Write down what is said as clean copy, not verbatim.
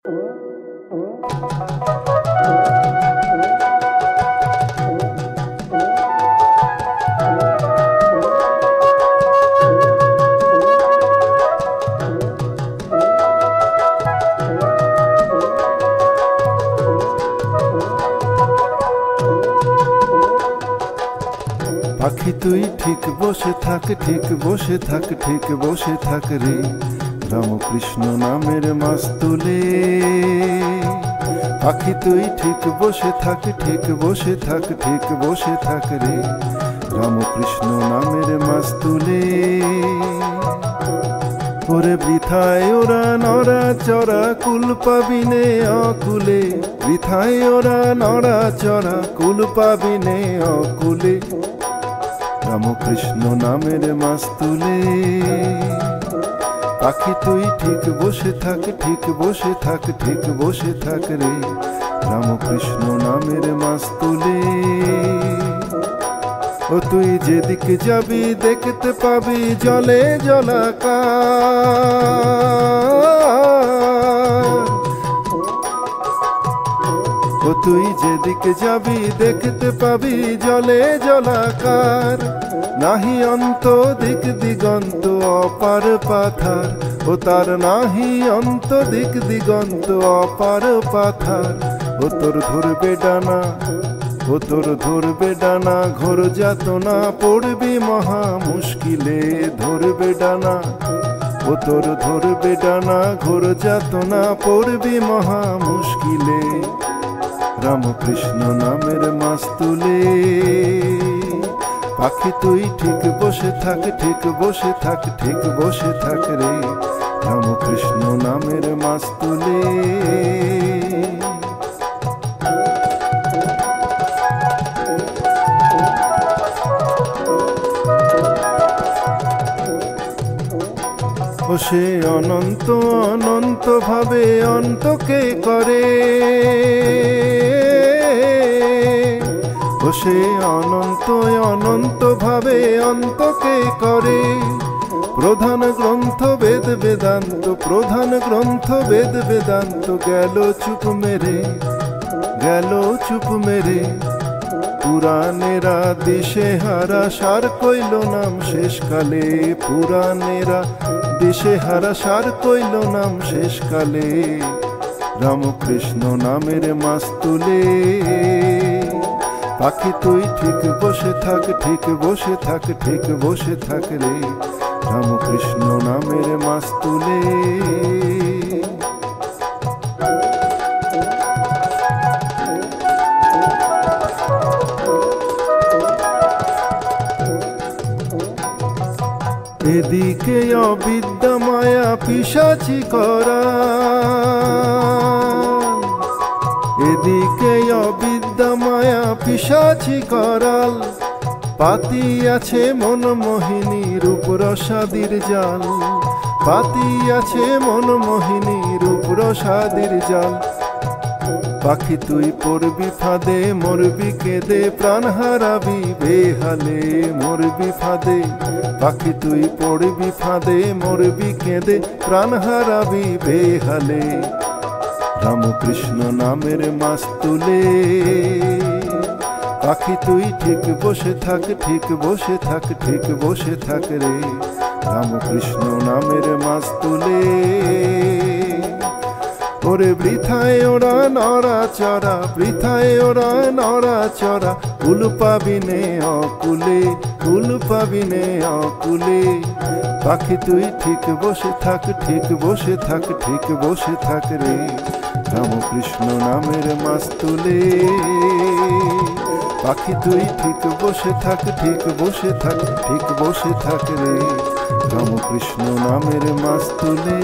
পাখি তুই ঠিক বসে থাক, ঠিক বসে থাক, ঠিক বসে থাক রে, রামকৃষ্ণ নামের মাস্তুলে। পাখি তুই ঠিক বসে থাক, ঠিক বসে থাক, ঠিক বসে থাক রে, রামকৃষ্ণ নামের মাস্তুলে। ওরে বৃথায় ওরা নড়া চড়া, কুল পাবি নে অকুলে, বৃথায় ওরা নড়া চড়া, কুল পাবি নে অকুলে, রামকৃষ্ণ নামের মাস্তুলে। পাখি তুই ঠিক বসে থাক, ঠিক বসে থাক, ঠিক বসে থাক রে, রামকৃষ্ণ নামের মাস্তুলে। ও তুই যেদিকে যাবি দেখতে পাবি জলে জলাকার। ও তুই যেদিকে যাবি দেখতে পাবি জলে জলাকার, নাহি অন্ত দিক দিগন্ত অপার পাথার। ও তার নাহি অন্ত দিক দিগন্ত অপার পাথার। ও তোর ধরবে ডানা, ও তোর ধরবে ডানা, ঘোর যাতনা পড়বি মহা মুশকিলে, ধরবে ডানা। ও তোর ধরবে ডানা, ঘোর যাতনা পড়বি মহা মুশকিলে, রামকৃষ্ণ নামের মাস্তুলে। পাখি তুই ঠিক বসে থাক, ঠিক বসে থাক, ঠিক বসে থাক রে, রামকৃষ্ণ নামের মাস্তুলে। ও সে অনন্ত অনন্ত ভাবে অন্তকে করে, ও সে অনন্ত অনন্ত ভাবে অন্তকে করে। প্রধান গ্রন্থ বেদ বেদান্ত, প্রধান গ্রন্থ বেদ বেদান্ত, গেল চুপ মেরে, গেল চুপ মেরে। পুরাণেরা দিশে হারা সার কইল নাম শেষকালে, পুরাণেরা দিশে হারা সার কইল নাম শেষকালে, রামকৃষ্ণ নামের মাস্তুলে। পাখি তুই ঠিক বসে থাক, ঠিক বসে থাক, ঠিক বসে থাক রে, রামকৃষ্ণ নামের মাস্তুলে। এদিকে অবিদ্যা মায়া পিশাচি করা, এদিকে অবিদ্যা মায়া পিশাচি করাল, পাতি আছে মন মোহিনী রূপ রসাদির জাল, পাতি আছে মন মোহিনী রূপ রসাদির জাল। পাখি তুই পড়বি ফাঁদে, মরবি কেঁদে, প্রাণ হারাবি বেহালে, মরবি ফাঁদে। পাখি তুই পড়বি ফাঁদে, মরবি কেঁদে, প্রাণ হারাবি বেহালে, রামকৃষ্ণ নামের মাস্তুলে। পাখি তুই ঠিক বসে থাক, ঠিক বসে থাক, ঠিক বসে থাক রে, রামকৃষ্ণ নামের মাস্তুলে। ওরে বৃথায় ওরা নড়া চড়া, বৃথায় ওরা নড়া চড়া, কুল পাবি নে অকুলে, কুল পাবি নে অকুলে। পাখি তুই ঠিক বসে থাক, ঠিক বসে থাক, ঠিক বসে থাক রে, রামকৃষ্ণ নামের মাস্তুলে। পাখি তুই ঠিক বসে থাক, ঠিক বসে থাক, ঠিক বসে থাক রে, রামকৃষ্ণ নামের মাস্তুলে।